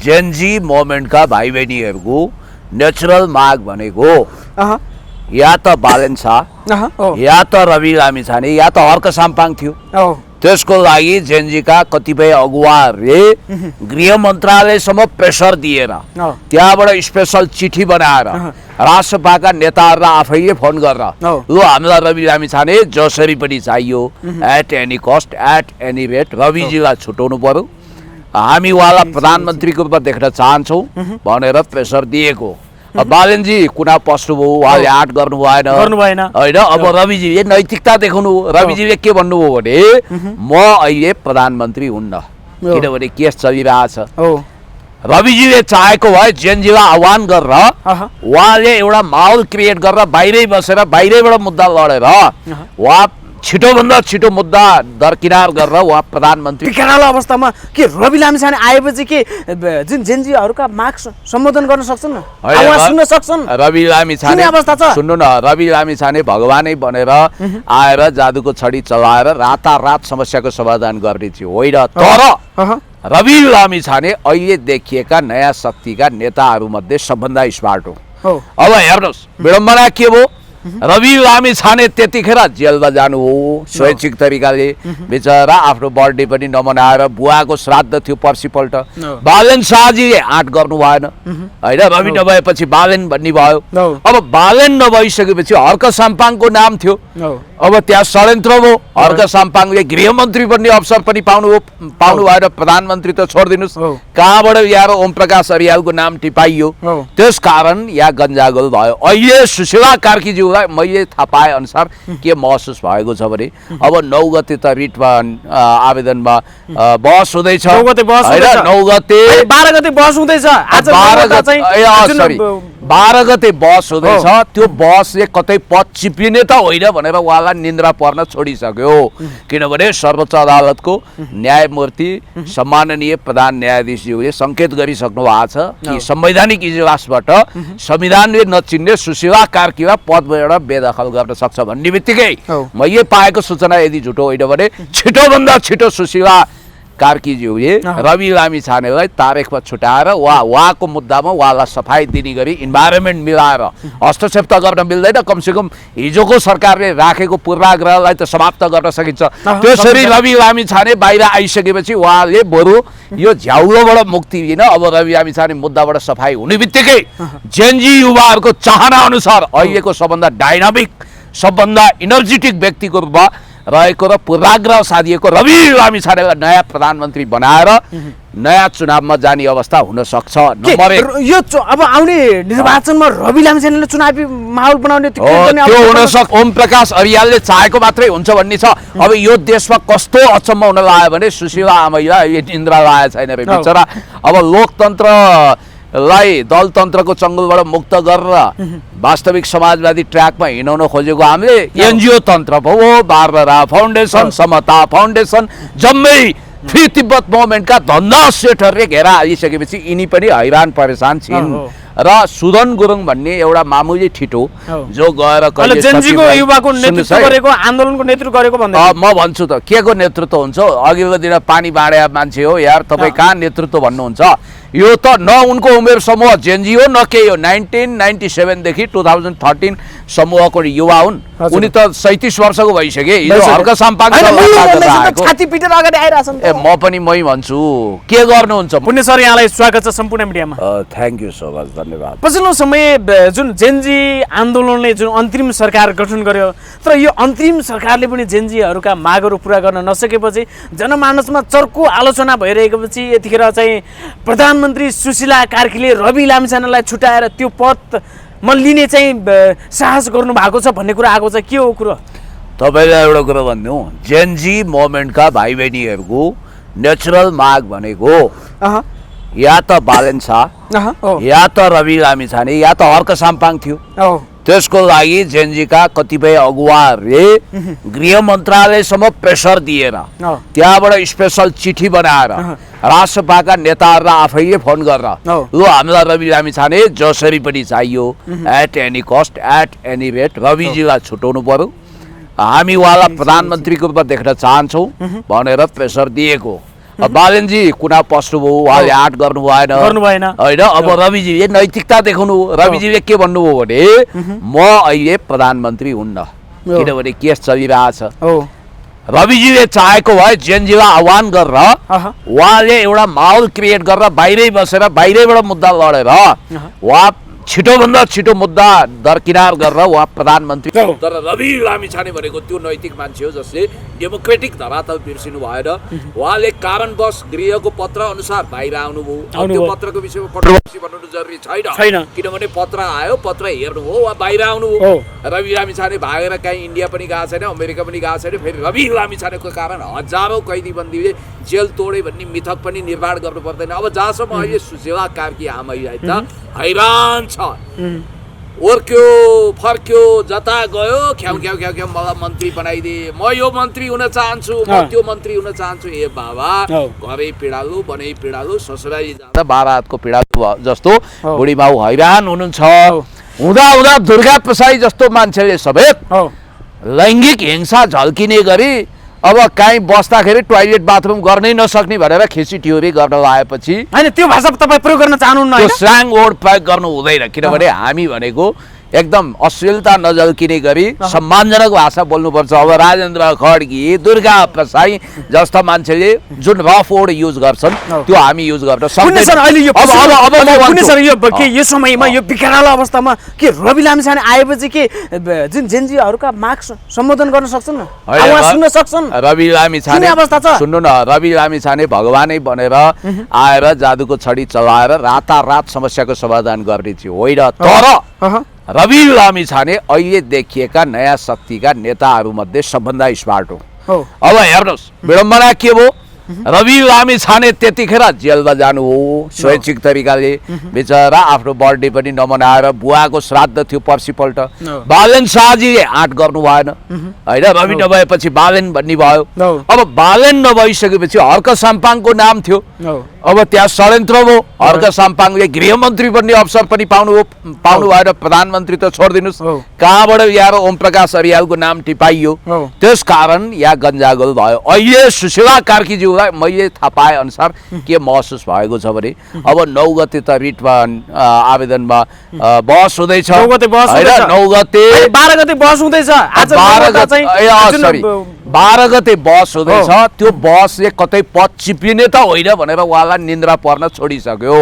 Gen Z मोमेन्टका भाइ बहिनीहरूको natural माग भनेको या त बालेन शाह या त रवि लामिछाने या त हर्क साम्पाङ थियो। त्यसको लागि जेनजीका कतिपय अगुवाहरूले गृह मन्त्रालयसम्म प्रेसर दिएर त्यहाँबाट स्पेसल चिठी बनाएर राष्ट्रसभाका नेताहरूलाई आफैले फोन गरेर ल हामीलाई रवि लामिछाने जसरी पनि चाहियो, at any cost at any rate रविजीलाई छुटाउनु पर्यो, हामी उहाँलाई प्रधानमन्त्रीको रूपमा देख्न चाहन्छौँ भनेर प्रेसर दिएको। बालेनजी कुना पस्नुभयो, उहाँले आँट गर्नु भएन होइन। अब रविजीले नैतिकता देखाउनु, रविजीले के भन्नुभयो भने म अहिले प्रधानमन्त्री हुन्न किनभने केस चलिरहेछ। रविजीले चाहेको भए जेनजीलाई आह्वान गरेर उहाँले एउटा माहौल क्रिएट गरेर बाहिरै बसेर बाहिरैबाट मुद्दा लडेर उहाँ छिटोभन्दा छिटो मुद्दा दरकिनार गरेर उहाँ प्रधानमन्त्री विकराल अवस्थामा के रवि लामिछाने आएपछि के जुन जेनजीहरूका माग सम्बोधन गर्न सक्छन् न, आवाज सुन्न सक्छन्। रवि लामिछाने अवस्था छ सुन्नु न, रवि लामिछाने भगवानै बनेर आएर जादुको छडी चलाएर रातारात समस्याको समाधान गर्ने थियो होइन। तर रवि लामिछाने अहिले देखिएका नयाँ शक्तिका नेताहरूमध्ये सबभन्दा स्मार्ट हो। अब हेर्नुहोस् विडम्बना के भयो, रवि लामिछाने त्यतिखेर जेलमा जानु हो स्वैच्छिक तरिकाले, बिचरा आफ्नो बर्थडे पनि नमनाएर, बुवाको श्राद्ध थियो पर्सिपल्ट, बालेन शाहजीले आँट गर्नु भएन होइन। रवि नभएपछि बालेन भन्ने भयो। अब बालेन नभइसकेपछि हर्क साम्पाङको नाम थियो, अब त्यहाँ षड्यन्त्र भयो। हर्क साम्पाङले गृहमन्त्री बन्ने अवसर पनि पाउनु भएन, प्रधानमन्त्री त छोडिदिनुहोस्, कहाँबाट यहाँ ओम प्रकाश अर्यालको नाम टिपाइयो, त्यस कारण यहाँ गन्जागोल भयो। अहिले सुशीला कार्कीज्यूलाई मैले थाहा पाए अनुसार के महसुस भएको छ भने अब 9 गते त रिटमा आवेदनमा बहस हुँदैछ, 9 गते बहस हुँदैछ, 9 गते 12 गते बहस हुँदैछ, आज 12 गते बहस हुँदैछ। त्यो बहसले कतै पद चिप्लिने त होइन भनेर उहाँलाई निन्द्रा पर्न छोडिसक्यो किनभने सर्वोच्च अदालतको न्यायमूर्ति सम्माननीय प्रधान न्यायाधीशज्यूले सङ्केत गरिसक्नु भएको छ कि संवैधानिक इजलासबाट संविधानले नचिन्ने सुशीला कार्कीलाई पदबाट बेदखल गर्न सक्छ भन्ने बित्तिकै मैले पाएको सूचना यदि झुटो होइन भने छिटोभन्दा छिटो सुशीला कार्कीज्यूले रवि लामिछानेलाई तारिखमा छुटाएर उहाँको मुद्दामा उहाँलाई सफाई दिने गरी इन्भाइरोमेन्ट मिलाएर हस्तक्षेप त गर्न मिल्दैन, कमसेकम हिजोको सरकारले राखेको पूर्वाग्रहलाई त समाप्त गर्न सकिन्छ। त्यसरी रवि लामिछाने बाहिर आइसकेपछि उहाँले बरु यो झ्याउलोबाट मुक्ति दिन अब रवि लामिछाने मुद्दाबाट सफाई हुने बित्तिकै जेनजी युवाहरूको चाहना अनुसार अहिलेको सबभन्दा डाइनामिक सबभन्दा इनर्जेटिक व्यक्तिको रूपमा रहेको र पूर्वाग्रह साधिएको रवि लामिछानेलाई नयाँ प्रधानमन्त्री बनाएर नयाँ चुनावमा जाने अवस्था हुन सक्छ। यो अब आउने निर्वाचनमा रवि लामिछानेले चुनावी माहौल बनाउने त्यो हुन सक्छ। ओम प्रकाश अर्यालले चाहेको मात्रै हुन्छ भन्ने छ। अब यो देशमा कस्तो अचम्म हुन लाग्यो भने सुशीला आमैलाई निन्द्रा लागेको छैन रे बिचरा। अब लोकतन्त्रलाई दलतन्त्रको चङ्गुलबाट मुक्त गरेर वास्तविक समाजवादी ट्र्याकमा हिँडाउन खोजेको हामीले एनजिओ तन्त्र भयो, बारबरा फाउन्डेसन, समता फाउन्डेसन, जम्मै फ्री तिब्बत मुभमेन्टका धन्दा सेठहरूले घेरा हालिसकेपछि यिनी पनि हैरान परेशान छिन् र सुदन गुरुङ भन्ने एउटा मामुली ठिटो जो गएर जेनजीको युवाको नेतृत्व गरेको आन्दोलनको नेतृत्व गरेको भन्दै म भन्छु त के को नेतृत्व हुन्छ? अघिल्लो दिन पानी बाँडे मान्छे हो यार, तपाईँ कहाँ नेतृत्व भन्नुहुन्छ? यो त न उनको उमेर समूह जेनजी हो न के हो। 1997 देखि 2013 समूहको युवा हुन्, उनी त 37 वर्षको भइसके। हर्क साम्पाङ म पनि मै भन्छु के गर्नुहुन्छ? पुण्य सर यहाँलाई स्वागत छ सम्पूर्ण मिडियामा। थ्याङ्क यू सो मच, धन्यवाद। पछिल्लो समय जुन जेनजी आन्दोलनले जुन अन्तरिम सरकार गठन गर्यो, तर यो अन्तरिम सरकारले पनि जेनजीहरूका मागहरू पुरा गर्न नसकेपछि जनमानसमा चर्को आलोचना भइरहेपछि यतिखेर चाहिँ प्रधानमन्त्री सुशीला कार्कीले रवि लामिछानेलाई छुटाएर त्यो पदमा लिने चाहिँ साहस गर्नु भएको छ भन्ने कुरा आएको छ। के हो कुरो? तपाईँलाई एउटा कुरा भन्नु, जेनजी मोमेन्टका भाइ बहिनीहरूको नेचुरल माग भनेको या त बालेन शाह या त रवि लामिछाने या त हर्क साम्पाङ थियो। त्यसको लागि जेनजीका कतिपय अगुवाहरूले गृह मन्त्रालयसम्म प्रेसर दिएर त्यहाँबाट स्पेसल चिठी बनाएर राष्ट्रसभाका नेताहरूलाई आफैले फोन गरेर ल हामीलाई रवि लामिछाने जसरी पनि चाहियो, at any cost at any rate रविजीलाई छुटाउनु पर्यो, हामी उहाँलाई प्रधानमन्त्रीको रूपमा देख्न चाहन्छौँ भनेर प्रेसर दिएको। बालनजी कुना पस्नुभयो उहाँले आँट गर्नु भएन होइन अब रविजीले नैतिकता देखाउनु रविजीले के भन्नुभयो भने म अहिले प्रधानमन्त्री हुन्न किनभने केस चलिरहेछ रविजीले चाहेको भए जेनजीलाई आह्वान गरेर उहाँले एउटा माहौल क्रिएट गरेर बाहिरै बसेर बाहिरैबाट मुद्दा लडेर उहाँ छिटोभन्दा छिटो मुद्दा दरकिनार गरेर उहाँ प्रधानमन्त्री तर रवि लामिछाने भनेको त्यो नैतिक मान्छे हो जसले डेमोक्रेटिक धरातल बिर्सिनु भएन उहाँले कारणवश गृहको पत्र अनुसार बाहिर आउनुभयो त्यो पत्रको विषयमा कन्ट्रोभर्सी भन्नु जरुरी छैन किनभने पत्र आयो पत्र हेर्नुभयो उहाँ बाहिर आउनुभयो रवि लामिछाने भागेर कहीँ इन्डिया पनि गएको छैन अमेरिका पनि गएको छैन फेरि रवि लामिछानेको कारण हजारौं कैदीबन्दीले जेल तोडे भन्ने मिथक पनि निर्माण गर्नु पर्दैन अब जहाँसम्म अहिले सुशीला कार्की आमैलाई त हैरान छ ओर्क्यो फर्क्यो जता गयो ख्याउ ख्याउ ख्याउ ख्याउ मलाई मन्त्री बनाइदिए म यो मन्त्री हुन चाहन्छु म त्यो मन्त्री हुन चाहन्छु ए बाबा घरै पिडालु बनै पिडालु ससुराली जाँदा बारातको पिडालु जस्तो बुढी बाउ हैरान हुनुहुन्छ हुँदा हुँदा दुर्गा प्रसाई जस्तो मान्छेले समेत लैङ्गिक हिंसा झल्किने गरी अब कहीँ बस्दाखेरि टोयलेट बाथरुम गर्नै नसक्ने भनेर खिची टिउरी गर्न आएपछि हैन त्यो भाषा तपाईँ प्रयोग गर्न चाहनुहुन्न त्यो स्ल्याङ वर्ड प्रयोग गर्नु हुँदैन किनभने हामी भनेको एकदम अश्लीलता नझल्किने गरी सम्मानजनक भाषा बोल्नुपर्छ अब राजेन्द्र खड्गी दुर्गा प्रसाई जस्ता मान्छेले जुन रफ वर्ड युज गर्छन् त्यो हामी युज गर्न यो समयमा यो विकराल अवस्थामा के रवि लामिछाने आएपछि के जुन जेनजीहरूका माग सम्बोधन गर्न सक्छन् आवाज सुन्न सक्छन् रवि लामिछाने अवस्था छ सुन्नु न रवि लामिछाने भगवानै बनेर आएर जादुको छडी चलाएर रातारात समस्याको समाधान गर्ने थियो होइन तर रवि लामिछाने अहिले देखिएका नयाँ शक्तिका नेताहरूमध्ये सबभन्दा स्मार्ट हो अब हेर्नुहोस् विडम्बना के भयो रवि लामिछाने त्यतिखेर जेलमा जानु हो स्वैच्छिक तरिकाले बिचरा आफ्नो बर्थडे पनि नमनाएर बुवाको श्राद्ध थियो पर्सिपल्ट बालेन शाहजीले आँट गर्नु भएन होइन रवि नभएपछि बालेन भन्ने भयो अब बालेन नभइसकेपछि हर्क साम्पाङको नाम थियो अब त्यहाँ षड्यन्त्र भयो हर्क साम्पाङले गृहमन्त्री बन्ने अवसर पनि पाउनु भएर प्रधानमन्त्री त छोडिदिनुहोस् कहाँबाट यहाँ ओम प्रकाश अर्यालको नाम टिपाइयो त्यस कारण यहाँ गन्जागोल भयो अहिले सुशीला कार्कीज्यूलाई मैले थाहा पाए अनुसार के महसुस भएको छ भने अब 9 गते त रिटमा आवेदनमा बहस हुँदैछ 9 गते बहस हुँदैछ 9 गते 12 गते बहस हुँदैछ आज 12 गते बहस हुँदैछ त्यो बहसले कतै पद चिपिने त होइन भनेर उहाँलाई निन्द्रा पर्न छोडिसक्यो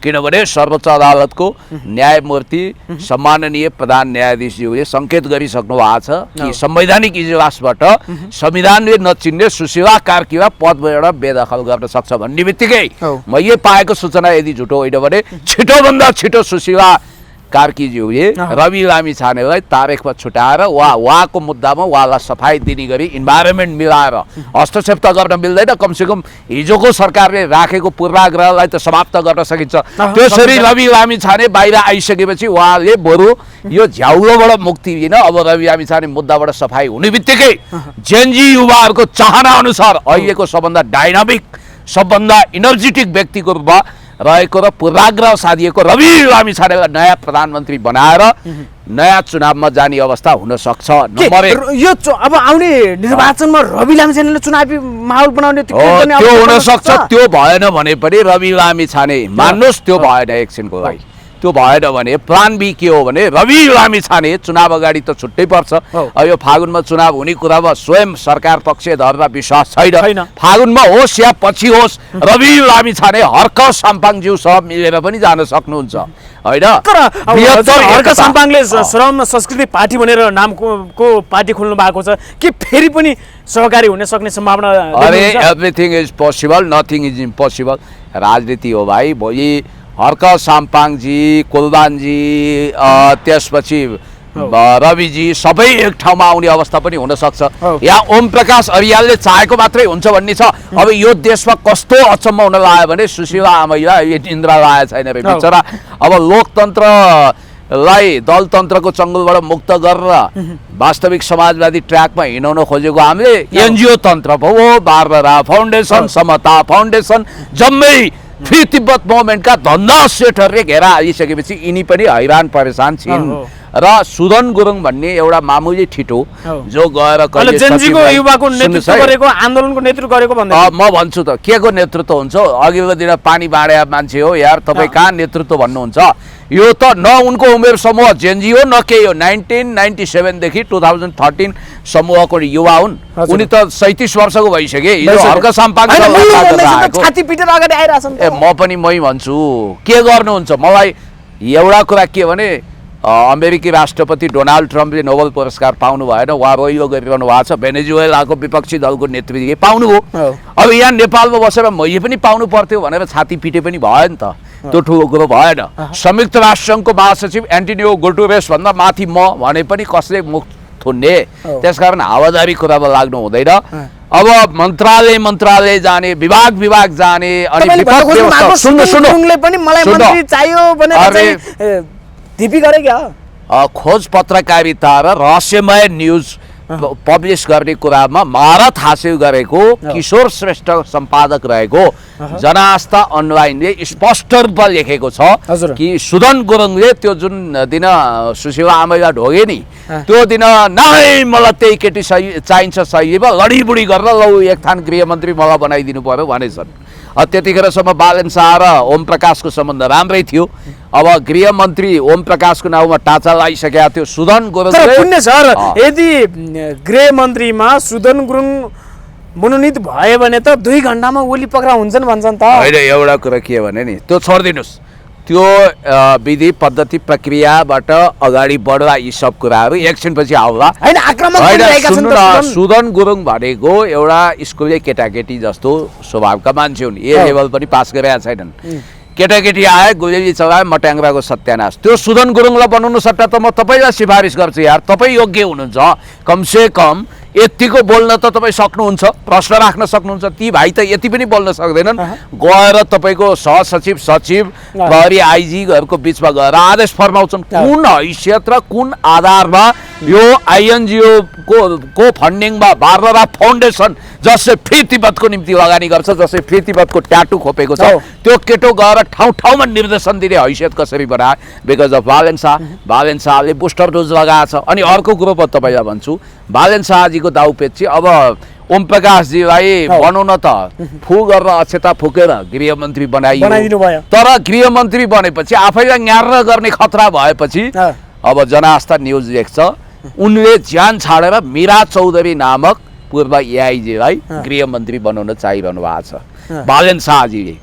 किनभने सर्वोच्च अदालतको न्यायमूर्ति सम्माननीय प्रधान न्यायाधीशज्यूले संकेत गरिसक्नु भएको छ कि संवैधानिक इजलासबाट संविधानले नचिन्ने सुशीला कार्कीलाई पदबाट बेदखल गर्न सक्छ भन्ने बित्तिकै मैले पाएको सूचना यदि झुटो होइन भने छिटोभन्दा छिटो सुशीला कार्कीज्यूले रवि लामिछानेलाई तारिखमा छुटाएर उहाँको मुद्दामा उहाँलाई सफाई दिने गरी इन्भाइरोमेन्ट मिलाएर हस्तक्षेप त गर्न मिल्दैन कमसेकम हिजोको सरकारले राखेको पूर्वाग्रहलाई त समाप्त गर्न सकिन्छ त्यसरी रवि लामिछाने बाहिर आइसकेपछि उहाँले बरु यो झ्याउलोबाट मुक्ति दिन अब रवि लामिछाने मुद्दाबाट सफाई हुने बित्तिकै जेनजी युवाहरूको चाहना अनुसार अहिलेको सबभन्दा डाइनामिक सबभन्दा इनर्जेटिक व्यक्तिको रूपमा रहेको र पूर्वाग्रह साधिएको रवि लामिछानेलाई नयाँ प्रधानमन्त्री बनाएर नयाँ चुनावमा जाने अवस्था हुन सक्छ यो अब आउने निर्वाचनमा रवि लामिछानेले चुनावी माहौल बनाउने त्यो हुन सक्छ त्यो भएन भने पनि रवि लामिछाने मान्नुहोस् त्यो भएन एकछिनको लागि त्यो भएन भने प्लान बी के हो भने रवि लामिछाने चुनाव अगाडि त छुट्टै पर्छ अब यो फागुनमा चुनाव हुने कुरामा स्वयं सरकार पक्ष धर्म विश्वास छैन फागुनमा होस् या पछि होस् रवि लामिछाने हर्क साम्पाङज्यू सब मिलेर पनि जान सक्नुहुन्छ होइन हर्क साम्पाङले श्रम संस्कृति पार्टी भनेर नामको पार्टी खोल्नु भएको छ के फेरि पनि सहकारी हुन सक्ने सम्भावना अरे everything is possible nothing is impossible राजनीति हो भाइ भोलि हर्क साम्पाङजी कुलबानजी त्यसपछि रविजी सबै एक ठाउँमा आउने अवस्था पनि हुन सक्छ या ओम प्रकाश अर्यालले चाहेको मात्रै हुन्छ भन्ने छ अब यो देशमा कस्तो अचम्म हुन लाग्यो भने सुशीला आमैलाई निन्द्रा लागेको छैन रे बिचरा अब लोकतन्त्रलाई दलतन्त्रको चङ्गुलबाट मुक्त गरेर वास्तविक समाजवादी ट्र्याकमा हिँडाउन खोजेको हामीले एनजिओ तन्त्र भयो बारबरा फाउन्डेसन समता फाउन्डेसन जम्मै फ्री तिब्बत मुभमेन्टका धन्दा सेठहरूले घेरा हालिसकेपछि यिनी पनि हैरान परेशान छिन् र सुदन गुरुङ भन्ने एउटा मामुली ठिटो जो गएर अहिले जेनजीको युवाको नेतृत्व गरेको आन्दोलनको नेतृत्व गरेको भन्दै म भन्छु त के को नेतृत्व हुन्छ अघिल्लो दिन पानी बाँडे मान्छे हो यार तपाईँ कहाँ नेतृत्व भन्नुहुन्छ यो त न उनको उमेर समूह जेनजी हो न केही हो 1997 देखि 2013 समूहको युवा हुन् उनी त 37 वर्षको भइसके हिजो हर्क साम्पाङ छाती पिटेर अगाडि आइराछन् म पनि मै भन्छु के गर्नुहुन्छ मलाई एउटा कुरा के भने अमेरिकी राष्ट्रपति डोनाल्ड ट्रम्पले नोबेल पुरस्कार पाउनु भएन उहाँ रहिलो गरिरहनु भएको छ भेनेजुएलाको विपक्षी दलको नेतृत्व पाउनुभयो अब यहाँ नेपालमा बसेर मैले पनि पाउनु पर्थ्यो भनेर छाती पिटे पनि भयो नि त त्यो ठुलो कुरो भएन संयुक्त राष्ट्रसङ्घको महासचिव एन्टोनियो गुटेरेस भन्दा माथि म भने पनि कसले मुख थुन्ने त्यसकारण हावादारी कुरामा लाग्नु हुँदैन अब मन्त्रालय जाने विभाग जाने अनि खोज पत्रकारिता र रहस्यमय न्युज पब्लिस गर्ने कुरामा महारत हासिल गरेको किशोर श्रेष्ठ सम्पादक रहेको जनआस्था अनलाइनले स्पष्ट रूपमा लेखेको छ कि सुदन गुरुङले त्यो जुन दिन सुशीला आमैलाई ढोगे नि त्यो दिन नै मलाई त्यही केटी चाहिन्छ सहीमा लडीबुडी गरेर लौ एक थान गृहमन्त्री मलाई बनाइदिनु पर्यो भनेछन् त्यतिखेरसम्म बालन शाह र ओम प्रकाशको सम्बन्ध राम्रै थियो अब गृहमन्त्री ओम प्रकाशको नाउँमा टाचा लागिसकेका थियो सुदन गुरुङ सर यदि गृहमन्त्रीमा सुदन गुरुङ मनोनित भयो भने त 2 घण्टामा ओली पक्रा हुन्छन् भन्छन् त होइन एउटा कुरा के भने नि त्यो छोडिदिनुस् त्यो विधि पद्धति प्रक्रियाबाट अगाडि बढ्दा यी सब कुराहरू एकछिनपछि आउला सुदन गुरुङ भनेको एउटा स्कुले केटाकेटी जस्तो स्वभावका मान्छे हुन् ए लेभल पनि पास गरेका छैनन् केटाकेटी आए गोली चलाए मट्याङ्ग्राको सत्यानाश त्यो सुदन गुरुङलाई बनाउनु सट्टा त म तपाईँलाई सिफारिस गर्छु यार तपाईँ योग्य हुनुहुन्छ कमसे कम यतिको बोल्न त तपाईँ सक्नुहुन्छ प्रश्न राख्न सक्नुहुन्छ ती भाइ त यति पनि बोल्न सक्दैनन् गएर तपाईँको सहसचिव सचिव प्रहरी आइजीहरूको बिचमा गएर आदेश फर्माउँछन् कुन हैसियत र कुन आधारमा यो आइएनजिओ को फन्डिङमा बारबरा फाउन्डेसन जसले फ्री तिब्बतको निम्ति लगानी गर्छ जसले फ्री तिब्बतको ट्याटु खोपेको छ त्यो केटो गएर ठाउँ ठाउँमा निर्देशन दिने हैसियत कसरी बनाए बिकज अफ बालेन शाहले बुस्टर डोज लगाएको छ अनि अर्को कुरो म तपाईँलाई भन्छु बालेन शाहजीको दाउपेची अब ओम प्रकाशजीलाई बनाउन त फु गरेर अक्षता फुकेर गृहमन्त्री बनाइदिनु भयो तर गृहमन्त्री बनेपछि आफैलाई न्यार्न गर्ने खतरा भएपछि अब जनआस्था न्युज लेख्छ उनले ज्यान छाडेर मीरा चौधरी नामक पूर्व एआइजीलाई गृहमन्त्री बनाउन चाहिरहनु भएको छ बालेन शाहजीले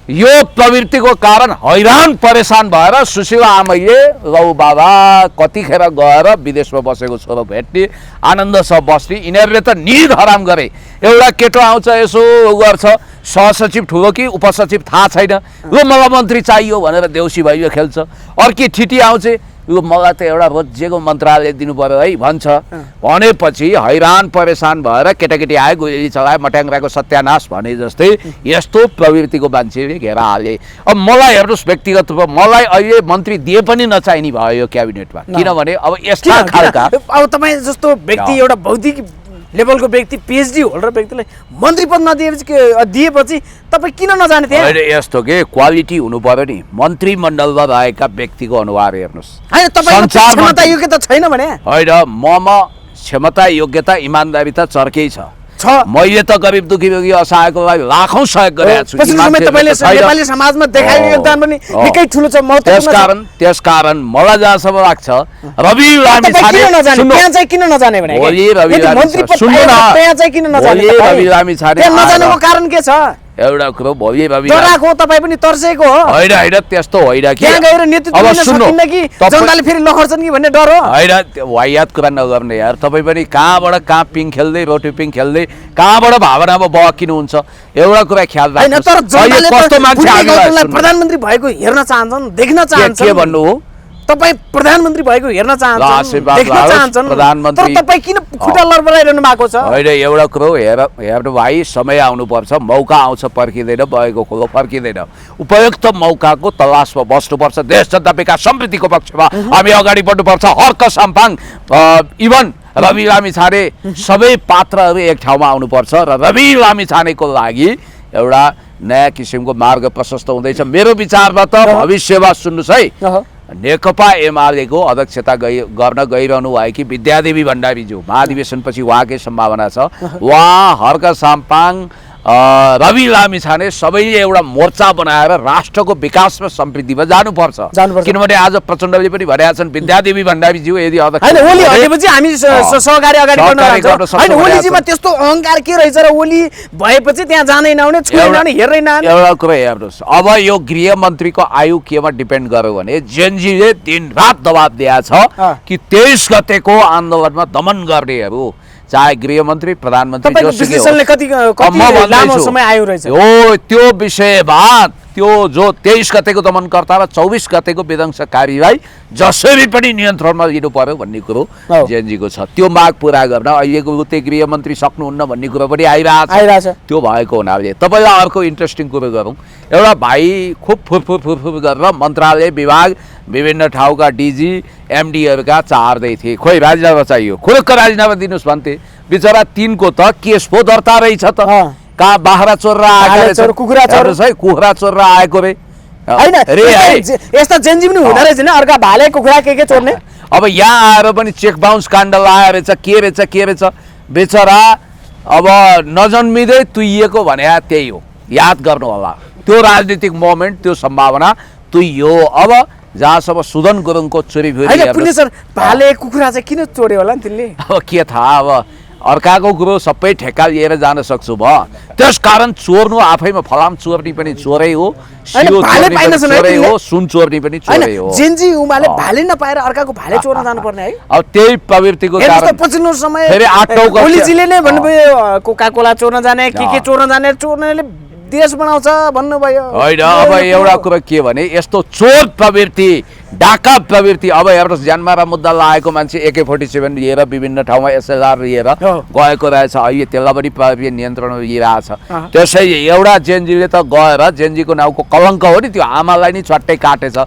यो प्रवृत्तिको कारण हैरान परेशान भएर सुशीला आमैले लौ बाबा कतिखेर गएर विदेशमा बसेको छोरो भेट्ने आनन्दसँग बस्ने यिनीहरूले त निर हराम गरे एउटा केटो आउँछ यसो गर्छ सहसचिव ठुलो कि उपसचिव थाहा छैन ल मलाई मन्त्री चाहियो भनेर देउसी भैलो खेल्छ अर्की ठिटी आउँछ यो मलाई त एउटा रोजिएको मन्त्रालय दिनु पर्यो है भन्छ भनेपछि हैरान परेशान भएर केटाकेटी आए गोली चलाए मट्याङ्ग्राको सत्यानाश भने जस्तै यस्तो प्रवृत्तिको मान्छेले घेरा हाले अब मलाई हेर्नुहोस् व्यक्तिगत रूपमा मलाई अहिले मन्त्री दिए पनि नचाहिने भयो यो क्याबिनेटमा किनभने अब यस्ता खालका अब तपाईँ जस्तो व्यक्ति एउटा बौद्धिक लेभलको व्यक्ति पिएचडी होल्डर व्यक्तिलाई मन्त्री पद दिएपछि तपाईँ किन नजाने त्यहाँ यस्तो के क्वालिटी हुनु पर्यो नि मन्त्रीमण्डलमा रहेका व्यक्तिको अनुहार हेर्नुहोस् होइन तपाईँ क्षमता योग्यता छैन भने होइन ममा क्षमता योग्यता इमान्दारी त चर्कै छ मैले त गरिब दुखी रोगी असहायको लागि लाखौं सहयोग गरेको छु नेपाली समाजमा देखाएको योगदान पनि निकै ठुलो छ त्यसकारण मलाई जहाँसम्म लाग्छ रवि लामी छाने त्यहाँ चाहिँ किन नजाने भने रवि लामी छाने नजानुको कारण के छ एउटा कुरो भोलि रवि डराको तपाईँ पनि तर्सेको हो होइन त्यस्तो होइन कि त्यहाँ गएर नेतृत्व दिन सकिन्न कि जनताले फेरि लखर्छन् कि भन्ने डर हो होइन वाहियात कुरा नगर्ने यार तपाईँ पनि कहाँबाट कहाँ पिङ खेल्दै रोटी पिङ खेल्दै कहाँबाट भावनामा बहकिनुहुन्छ एउटा कुरा ख्याल राख्नु तर जनताले कस्तो मान्छे प्रधानमन्त्री भएको हेर्न चाहन्छन् देख्न चाहन्छन् के भन्नु हो तपाईँ प्रधानमन्त्री भएको हेर्न चाहन्छन् देख्न चाहन्छन् तर तपाईँ किन खुट्टा लडबडाइरहनु भएको छ होइन एउटा कुरो हेर्नु भाइ समय आउनुपर्छ मौका आउँछ पर्खिँदैन भएको कुरो फर्किँदैन उपयुक्त मौकाको तलासमा बस्नुपर्छ देश जनता विकास समृद्धिको पक्षमा हामी अगाडि बढ्नुपर्छ हर्क साम्पाङ इभन रवि लामी छाने सबै पात्रहरू एक ठाउँमा आउनुपर्छ र रवि लामी छानेको लागि एउटा नयाँ किसिमको मार्ग प्रशस्त हुँदैछ मेरो विचारमा त भविष्यमा सुन्नुहोस् है नेकपा एमालेको अध्यक्षता गर्न गइरहनु भएकी विद्यादेवी भण्डारीज्यू महाधिवेशनपछि उहाँकै सम्भावना छ। उहाँ हर्क साम्पाङ रवि लामिछाने सबैले एउटा मोर्चा बनाएर राष्ट्रको विकासमा समृद्धिमा जानुपर्छ। किनभने आज प्रचण्डले पनि भनेका छन् विद्यादेवी भण्डारीज्यू यदि अध्यक्ष हैन ओली हटेपछि हामी सहकारी अगाडि बढ्न जान्छौँ। हैन ओलीजीमा त्यस्तो अहंकार के रहेछ र ओली भएपछि त्यहाँ जानै नआउने छुनै नआउने हेर्नै नआउने। एउटा कुरा हेर्नुहोस्, अब यो गृह मन्त्रीको आयु केमा डिपेन्ड गर्यो भने जेनजीले दिनरात दबाब दिएको छ कि 23 गतेको आन्दोलनमा दमन गर्नेहरू चाहे गृहमन्त्री प्रधानमन्त्री त्यो विषयमा त्यो जो 23 गतेको दमनकर्ता र 24 गतेको विध्वंसकारीलाई जसरी पनि नियन्त्रणमा लिनु पर्यो भन्ने कुरो जेएनजीको छ। त्यो माग पूरा गर्न अहिलेको उतै गृहमन्त्री सक्नुहुन्न भन्ने कुरो पनि आइरहेछ। त्यो भएको हुनाले तपाईँलाई अर्को इन्ट्रेस्टिङ कुरो गरौँ। एउटा भाइ खुब फुरफुर गरेर मन्त्रालय विभाग विभिन्न ठाउँका डिजी एमडीहरूका चार्दै थिए। खोइ राजीनामा चाहियो, खुरुक्क राजीनामा दिनुहोस् भन्थे। बिचरा तिनको त केस पो दर्ता रहेछ त, कहाँ बाख्रा चोरेर आएको कुखुरा चोरेर आएको रे हैन यस्ता जेन्जी पनि हुँदो रहेछ नि, अर्का भाले कुखुरा के चोर्ने। अब यहाँ आएर पनि चेक बाउन्स काण्ड आयो रहेछ, के रहेछ बेचरा अब नजन्मिँदै तुइएको भने त्यही हो। याद गर्नु होला त्यो राजनीतिक मोमेन्ट, त्यो सम्भावना तुइयो। अब जहाँसम्म सुदन गुरुङको चोरी भाले कुखुरा चाहिँ किन चोर्यो होला नि तिनले, अब के थाहा। अब अर्काको कुरो सबै ठेक्का लिएर जान सक्छु भयो। त्यसकारण चोर्नु आफैमा फलाम चोर्नी पनि चोरै हो, चोरै हो, सुन चोर्नी पनि चोरै हो। जेन्जी उमाले भाले नपाएर अर्काको भाले चोर्न जानुपर्ने है। अब त्यही प्रवृत्तिको कारण पछिल्लो समय फेरि 8औं ओलीजीले नै भन्नुभयो कोका कोला चोर्न जाने के चोर्न जाने, चोर्नेले देश बनाउँछ भन्नुभयो। होइन अब एउटा कुरा के भने यस्तो चोर प्रवृत्ति डाका प्रवृत्ति अब हेर्नुहोस् ज्यानमारा मुद्दा लागेको मान्छे AK-47 लिएर विभिन्न ठाउँमा SLR लिएर गएको रहेछ। अहिले त्यसलाई पनि प्रहरीले नियन्त्रणमा लिइरहेछ। त्यसैले एउटा जेएनजीले त गएर जेएनजीको नाउँको कलङ्क हो नि, त्यो आमालाई नि छट्टै काटेछ।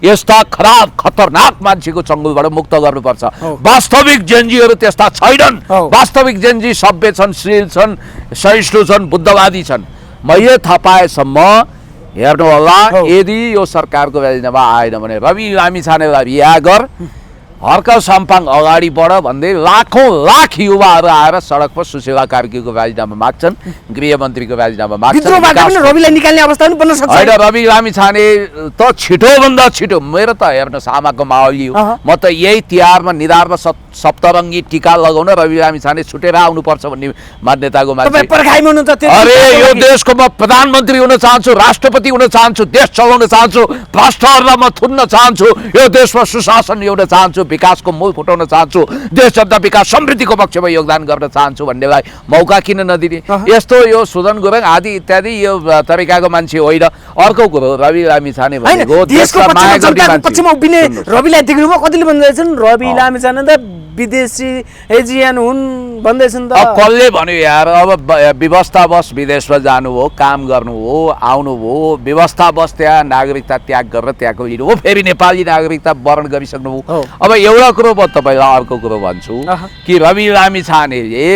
यस्ता खराब खतरनाक मान्छेको चङ्गुलबाट मुक्त गर्नुपर्छ। वास्तविक जेएनजीहरू त्यस्ता छैनन्। वास्तविक जेएनजी सभ्य छन्, शील छन्, सहिष्णु छन्, बुद्धवादी छन्। मैले थाहा पाएसम्म हेर्नु होला, यदि यो सरकारको राजीनामा आएन भने रवि लामिछानेलाई रिहा गर, हर्क साम्पाङ अगाडि बढ भन्दै लाखौं लाख युवाहरू आएर सडकमा सुशीला कार्कीको राजीनामा माग्छन्, गृहमन्त्रीको राजीनामा माग्छन्। रविलाई निकाल्ने अवस्था पनि बन्न सक्छ। होइन रवि लामिछाने त छिटोभन्दा छिटो, मेरो त हेर्नुहोस् आमाको मावली हो, म त यही तिहारमा निधारमा सप्तरङ्गी टीका लगाउन रवि लामिछाने छुटेर आउनुपर्छ भन्ने मान्यताको मान्छे। अरे यो देशको म प्रधानमन्त्री हुन चाहन्छु, राष्ट्रपति हुन चाहन्छु, देश चलाउन चाहन्छु, भ्रष्टहरूलाई म थुन्न चाहन्छु, यो देशमा सुशासन ल्याउन चाहन्छु, विकासको मूल फुटाउन चाहन्छु, देश जनता विकास समृद्धिको पक्षमा योगदान गर्न चाहन्छु भन्नेलाई मौका किन नदिने। यस्तो यो सुदन गुरुङ आदि इत्यादि यो तरिकाको मान्छे होइन। अर्को कुरो रवि लामिछाने भनेको देशको पक्षमा उभिने रविलाई देख्नुभयो, कतिले भन्दैछन् रवि लामिछाने त विदेशी एजियन हुन् भन्दैछन् त। कसले भन्यो यार, अब व्यवस्थावश विदेशमा जानु हो, काम गर्नु हो, आउनु हो, व्यवस्थावश त्यहाँ नागरिकता त्याग गरेर त्यहाँको लिनु हो, फेरि नेपाली नागरिकता वरण गरिसक्नु हो। अब एउटा कुरो म तपाईँलाई अर्को कुरो भन्छु कि रवि लामिछानेले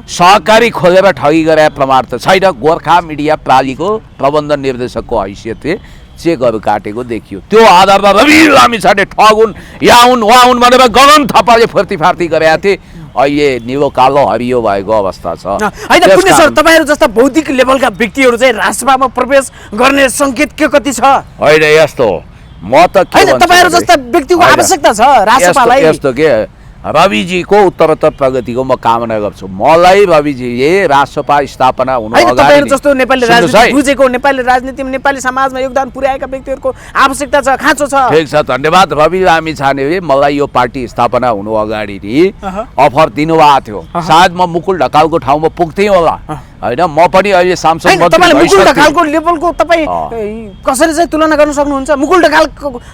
सहकारी खोलेर ठगी गरे प्रमाण त छैन। गोर्खा मिडिया प्रालीको प्रबन्ध निर्देशकको हैसियतले चेकहरू काटेको देखियो। त्यो आधारमा रवि लामिछाने ठगुन् या हुन् वा हुन् भनेर गगन थापाले फर्ती गरेका थिए। अहिले निलो कालो हरियो भएको अवस्था छ। होइन पुण्य सर, तपाईँहरू जस्ता बौद्धिक लेभलका व्यक्तिहरू चाहिँ राजसभामा प्रवेश गर्ने सङ्केत के कति छ? होइन यस्तो म त के भन्छु, तपाईँहरू जस्ता व्यक्तिको आवश्यकता छ राजसभालाई। यस्तो के रविजीको उत्तरोत्तर प्रगतिको म कामना गर्छु। मलाई रविजीले राजसभा स्थापना हुनु अगाडि जस्तो नेपाली राजनीति बुझेको, नेपाली राजनीतिमा नेपाली समाजमा योगदान पुर्याएका व्यक्तिहरूको आवश्यकता छ, खाँचो छ। ठिक छ, धन्यवाद। रवि लामिछानेले मलाई यो पार्टी स्थापना हुनु अगाडि अफर दिनुभएको थियो। सायद म मुकुल ढकालको ठाउँमा पुग्थेँ होला, होइन म पनि अहिले सांसद मुकुल ढकालको लेभलको तपाईँ कसरी चाहिँ तुलना गर्न सक्नुहुन्छ? मुकुल ढकाल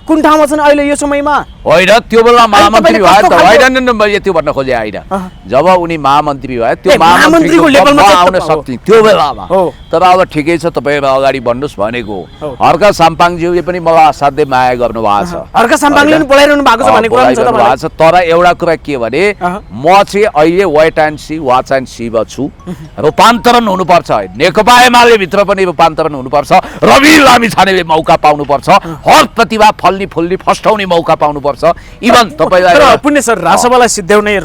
कुन ठाउँमा छन् अहिले यो समयमा? होइन त्यो बेला महामन्त्री भए त होइन, मैले त्यो भन्न खोजेँ होइन। जब उनी महामन्त्री भए त्यो महामन्त्रीको लेभलमा आउन सक्थेँ त्यो बेलामा। तर अब ठिकै छ, तपाईँहरू अगाडि बढ्नुहोस् भनेको। हर्क साम्पाङज्यूले पनि मलाई असाध्यै माया गर्नुभएको छ, हर्क साम्पाङले पनि बोलाइरहनु भएको छ भन्ने कुरा छ। तर एउटा कुरा के भने म चाहिँ अहिले wait and see watch and see छु। रूपान्तरण रूपान्तरण हुनुपर्छ, नेकपा एमाले भित्र पनि रूपान्तरण हुनुपर्छ, रवि लामिछानेले मौका पाउनुपर्छ, हर प्रतिभा फल्ने फुल्ने फस्टाउने मौका पाउनुपर्छ। इभन तपाईँलाई पुण्य सर राजसभालाई सिद्ध्याउने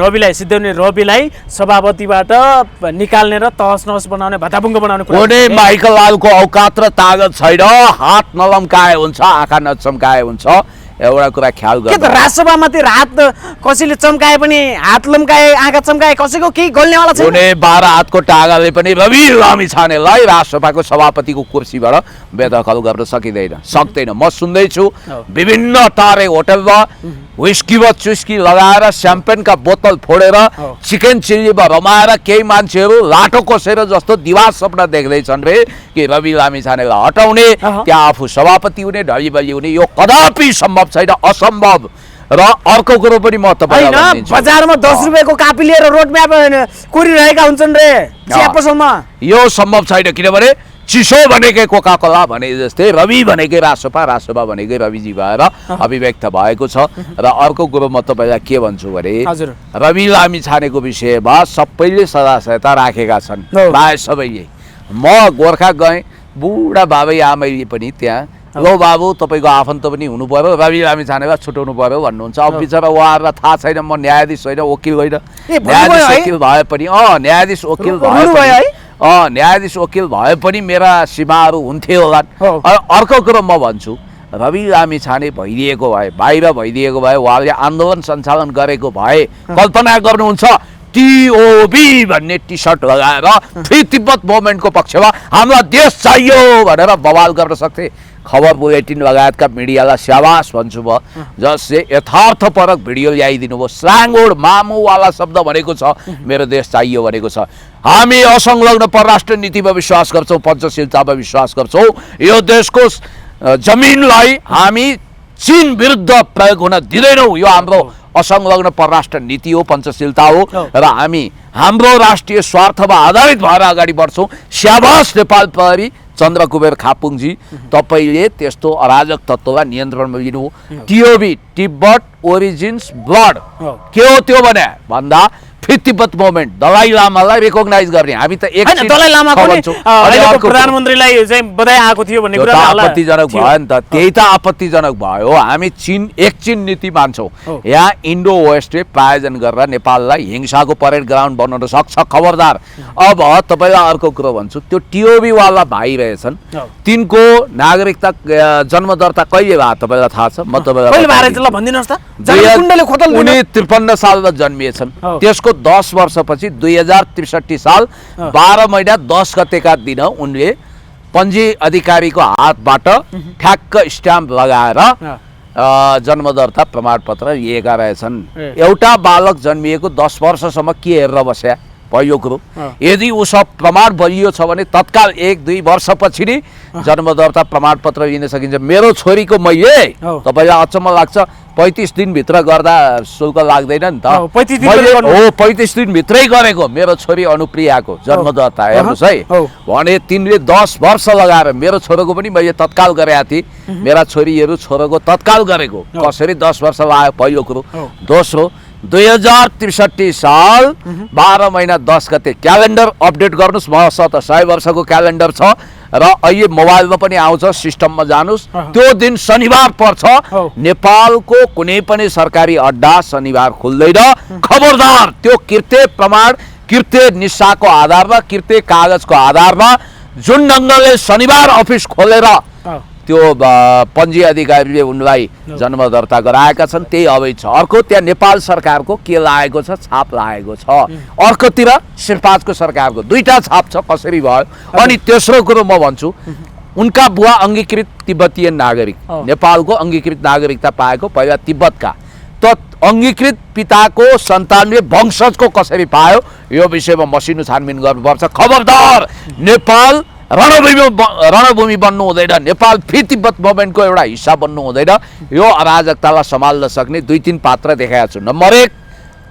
रविलाई सभापतिबाट निकाल्ने र तहस नहस बनाउने भताभुङ्ग बनाउने कुनै माइकल लालको औकात र तागत छैन। हात नलम्काए हुन्छ, आँखा नचम्काए हुन्छ, एउटा कुरा ख्याल के त राजसभामा त्यो हात कसैले चम्काए पनि हात लम्काए आँखा चम्काए कसैको केही गल्नेवाला छैन। कुनै 12 हातको टागाले पनि रवि लामिछानेलाई राष्ट्रसभाको सभापतिको कुर्सीबाट बेदखल गर्न सक्दैन। म सुन्दैछु विभिन्न तारे होटलमा व्हिस्की वा चुस्की लगाएर स्याम्पेनका बोतल फोडेर चिकन चिल्लीमा रमाएर केही मान्छेहरू लाटो कोसेर जस्तो दिवास सपना देख्दैछन् रे कि रवि लामिछानेलाई हटाउने, त्यहाँ आफू सभापति हुने, ढलिबली हुने। यो कदापि सम्भव छैन, असम्भव। र अर्को कुरो पनि म तपाईँलाई बजारमा 10 रुपियाँको कापी लिएर रोड म्याप कोरिरहेका हुन्छन् रे चिया पसलमा। यो सम्भव छैन, किनभने चिसो भनेकै कोका कोला भने जस्तै रवि भनेकै राजसभा, राजसभा भनेकै रविजी भएर अभिव्यक्त भएको छ। र अर्को कुरो म तपाईँलाई के भन्छु भने रवि लामिछानेको विषयमा सबैले सदासहायता राखेका छन्, प्राय सबैले। म गोर्खा गएँ, बुढा बाबै आमैले पनि त्यहाँ लो बाबु तपाईँको आफन्त पनि हुनु पर्यो, रवि लामिछानेलाई छुटाउनु पर्यो भन्नुहुन्छ। अब बिचरा उहाँहरूलाई थाहा छैन म न्यायाधीश होइन, वकिल होइन। न्यायाधीश वकिल भए पनि न्यायाधीश वकिल न्यायाधीश वकिल भए पनि मेरा सीमाहरू हुन्थे होला। अर्को कुरो म भन्छु, रवि लामिछाने भइदिएको भए, बाहिर भइदिएको भए, उहाँले आन्दोलन सञ्चालन गरेको भए, कल्पना गर्नुहुन्छ टिओबी भन्ने टी सर्ट लगाएर फ्री तिब्बत मुभमेन्टको पक्षमा हामीलाई देश चाहियो भनेर बवाल गर्न सक्थे। खबर बुलेटिन लगायतका मिडियालाई स्याबास भन्छु म, जसले यथार्थपरक भिडियो ल्याइदिनु भयो। स्ल्याङ्गोड मामुवाला शब्द भनेको छ, मेरो देश चाहियो भनेको छ। हामी असंलग्न परराष्ट्र नीतिमा विश्वास गर्छौँ, पञ्चशीलतामा विश्वास गर्छौँ। यो देशको जमिनलाई हामी चीन विरुद्ध प्रयोग हुन दिँदैनौँ। यो हाम्रो असंलग्न परराष्ट्र नीति हो, पञ्चशीलता हो। र हामी हाम्रो राष्ट्रिय स्वार्थमा आधारित भएर अगाडि बढ्छौँ। स्याबास नेपाल प्रहरी चन्द्रकुबेर खापुङजी, तपाईँले त्यस्तो अराजक तत्त्वलाई नियन्त्रणमा लिनु। टिओबी तिब्बत ओरिजिन्स ब्लड के हो त्यो भने भन्दा फ्री तिब्बत मुभमेन्ट दलाई लामालाई रिकग्नाइज गर्ने। हामी त एक दलाई लामाको प्रधानमन्त्रीलाई चाहिँ बधाई आएको थियो भन्ने कुरा आपत्तिजनक भयो नि त, त्यही त आपत्तिजनक भयो। हामी एक चीन नीति मान्छौँ। यहाँ इन्डो वेस्टले प्रायोजन गरेर नेपाललाई हिंसाको परेड ग्राउन्ड बनाउन सक्छ, खबरदार। अब तपाईँलाई अर्को कुरो भन्छु, त्यो टिओबीवाला भाइ रहेछन्, तिनको नागरिकता जन्म दर्ता कहिले भयो तपाईँलाई थाहा छ? म तपाईँलाई 53 सालमा जन्मिएछन्। त्यसको 10 वर्षपछि 2063 साल 12 महिना 10 गतेका दिन उनले पञ्जी अधिकारीको हातबाट ठ्याक्क स्ट्याम्प लगाएर जन्म दर्ता प्रमाणपत्र लिएका रहेछन्। एउटा बालक जन्मिएको 10 वर्षसम्म के हेरेर बस्या? पहिलो कुरो, यदि उसको प्रमाण बलियो छ भने तत्काल 1-2 वर्षपछि नै जन्म दर्ता प्रमाणपत्र लिन सकिन्छ। मेरो छोरीको मैले, तपाईँलाई अचम्म लाग्छ, 35 दिनभित्र गर्दा शुल्क लाग्दैन नि त। 35 दिनभित्रै गरेको मेरो छोरी अनुप्रियाको जन्म दर्ता, हेर्नुहोस् है। भने तिनले 10 वर्ष लगाएर, मेरो छोरोको पनि मैले तत्काल गरेका थिएँ, मेरा छोरीहरू छोरोको तत्काल गरेको। कसरी 10 वर्ष लाग्यो? पहिलो कुरो। दोस्रो, 2063 साल 12 महिना 10 गते क्यालेन्डर अपडेट गर्नुहोस्, मसँग त 100 वर्षको क्यालेन्डर छ र अहिले मोबाइलमा पनि आउँछ, सिस्टममा जानुहोस्। त्यो दिन शनिबार पर्छ। नेपालको कुनै पनि सरकारी अड्डा शनिबार खुल्दैन। खबरदार, त्यो कृत्य प्रमाण, कृत्य निशाको आधारमा, कृत्य कागजको आधारमा जुन ढङ्गले शनिबार अफिस खोलेर त्यो पञ्जी अधिकारीले उनलाई जन्म दर्ता गराएका छन्, त्यही अवैध छ। अर्को, त्यहाँ नेपाल सरकारको के लागेको छ? छाप लागेको छ। अर्कोतिर शेर्पाजको सरकारको दुईटा छाप छ। कसरी भयो? अनि तेस्रो कुरो म भन्छु, उनका बुवा अङ्गीकृत तिब्बतीय नागरिक, नेपालको अङ्गीकृत नागरिकता पाएको, पहिला तिब्बतका। त अङ्गीकृत पिताको सन्तानले वंशजको कसरी पायो? यो विषयमा मसिनो छानबिन गर्नुपर्छ। खबरदार, नेपाल रणभूमि बन्नु हुँदैन, नेपाल फ्री तिब्बत मुभमेन्टको एउटा हिस्सा बन्नु हुँदैन। यो अराजकतालाई सम्हाल्न सक्ने 2-3 पात्र देखाएको छु। नम्बर 1,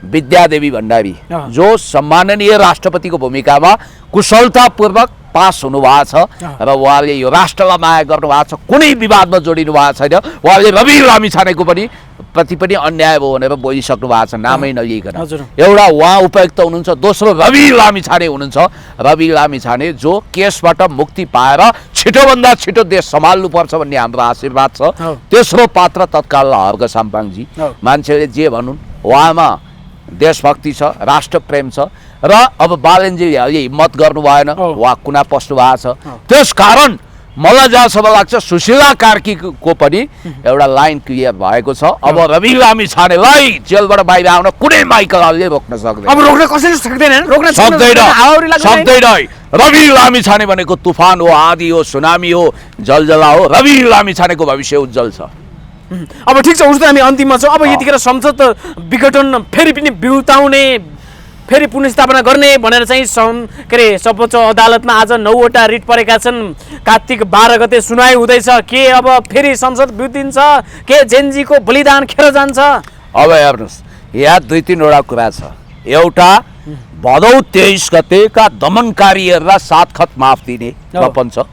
विद्यादेवी भण्डारी, जो सम्माननीय राष्ट्रपतिको भूमिकामा कुशलतापूर्वक पास हुनुभएको छ र उहाँले यो राष्ट्रलाई माया गर्नुभएको छ, कुनै विवादमा जोडिनु भएको छैन। उहाँले रवि लामिछानेको पनि प्रति पनि अन्याय भयो भनेर बोलिसक्नु भएको छ नामै नलिइकन। एउटा उहाँ उपायुक्त हुनुहुन्छ, दोस्रो रवि लामिछाने हुनुहुन्छ। रवि लामिछाने जो केसबाट मुक्ति पाएर छिटोभन्दा छिटो देश सम्हाल्नुपर्छ भन्ने हाम्रो आशीर्वाद छ। तेस्रो पात्र तत्काल हर्क साम्पाङजी, मान्छेले जे भनुन् उहाँमा देशभक्ति छ, राष्ट्रप्रेम छ र अब बालनजीले हिम्मत गर्नु भएन, उहाँ कुना पस्नु भएको छ। त्यस कारण मलाई जहाँसम्म लाग्छ सुशीला कार्कीको पनि एउटा लाइन क्लियर भएको छ। अब रवि लामिछानेलाई जेलबाट बाहिर आउन कुनै माइकलले रोक्न सक्दैन। अब रोक्न कसैले सक्दैन, रोक्न सक्दैन। रवि लामिछाने भनेको तुफान हो, आँधी हो, सुनामी हो, जलजला हो। रवि लामिछानेको भविष्य उज्जवल छ। अब ठिक छ, उसले हामी अन्तिममा छौँ। अब यतिखेर संसद विघटन फेरि पनि बिउताउने, फेरि पुनर्स्थापना गर्ने भनेर चाहिँ के अरे सर्वोच्च अदालतमा आज 9वटा रिट परेका छन्। कार्तिक 12 गते सुनाइ हुँदैछ। के अब फेरि संसद बिउतिन्छ? के जेनजीको बलिदान खेर जान्छ? अब हेर्नुहोस्, यहाँ 2-3वटा कुरा छ। एउटा भदौ 23 गतेका दमनकारीहरूलाई 7 खत माफ दिने वचन छ।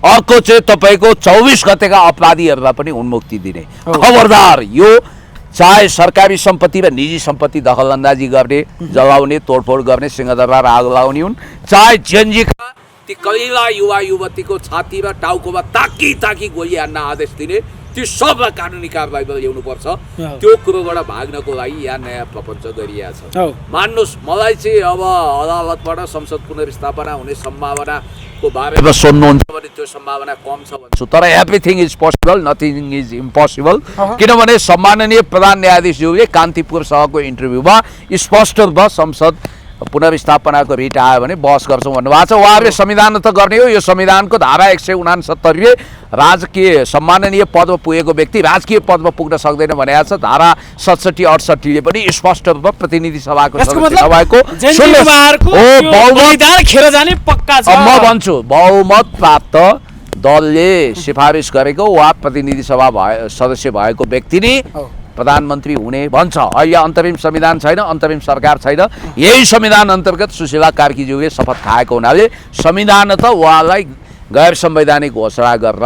अर्को चाहिँ तपाईँको 24 गतेका अपराधीहरूलाई पनि उन्मुक्ति दिने। खबरदार, यो चाहे सरकारी सम्पत्ति र निजी सम्पत्ति दखलअन्दाजी गर्ने, जलाउने, तोडफोड गर्ने, सिंहदरबार आग लगाउने हुन्, चाहे जेनजीका ती कलिला युवा युवतीको छाती र टाउकोमा ताकी गोली हान्न आदेश दिने, ती सबलाई कानुनी कारबाहीमा ल्याउनुपर्छ। त्यो कुरोबाट भाग्नको लागि यहाँ नयाँ प्रपञ्च गरिएको छ। मान्नुहोस्, मलाई चाहिँ अब अदालतबाट संसद पुनर्स्थापना हुने सम्भावनाको बारेमा सोध्नुहुन्छ भने त्यो सम्भावना कम छ भन्छु। तर everything is possible, nothing is impossible. किनभने सम्माननीय प्रधान न्यायाधीशज्यूले कान्तिपुर सहको इन्टरभ्यूमा स्पष्ट रूपमा संसद पुनर्स्थापनाको रिट आयो भने बहस गर्छौँ भन्नुभएको छ। उहाँहरूले संविधान त गर्ने हो, यो संविधानको धारा 169ले राजकीय सम्माननीय पदमा पुगेको व्यक्ति राजकीय पदमा पुग्न सक्दैन भनेको छ। धारा 67-68ले पनि स्पष्ट रूपमा प्रतिनिधि सभाको म भन्छु बहुमत प्राप्त दलले सिफारिस गरेको वा प्रतिनिधि सभा सदस्य भएको व्यक्ति नै प्रधानमन्त्री हुने भन्छ। अहिले अन्तरिम संविधान छैन, अन्तरिम सरकार छैन। यही संविधान अन्तर्गत सुशीला कार्कीज्यूले शपथ खाएको हुनाले संविधान त उहाँलाई गैर संवैधानिक घोषणा गरेर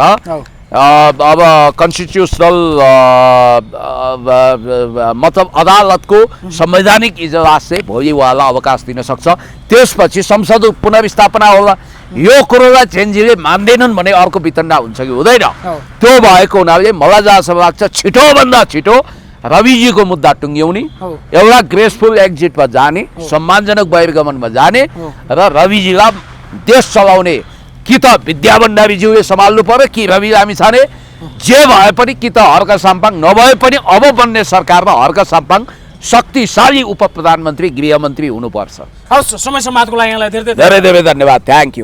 अब कन्स्टिट्युसनल मतलब अदालतको संवैधानिक इजलास चाहिँ भोलि उहाँलाई अवकाश दिन सक्छ। त्यसपछि संसद पुनर्स्थापना होला। यो कुरोलाई जेनजीले मान्दैनन् भने अर्को वितण्डा हुन्छ कि हुँदैन? त्यो भएको हुनाले मलाई जहाँसम्म लाग्छ छिटोभन्दा छिटो रविजीको मुद्दा टुङ्ग्याउने, एउटा ग्रेसफुल एक्जिटमा जाने, सम्मानजनक बहिर्गमनमा जाने र रविजीलाई देश चलाउने कि त विद्या भण्डारीज्यूले सम्हाल्नु पर्यो कि रवि लामिछाने। जे भए पनि कि त हर्क साम्पाङ, नभए पनि अब बन्ने सरकारमा हर्क साम्पाङ शक्तिशाली उप प्रधानमन्त्री गृहमन्त्री हुनुपर्छ। हवस्, समय समाजको लागि यहाँलाई धेरै धेरै धन्यवाद। Thank you.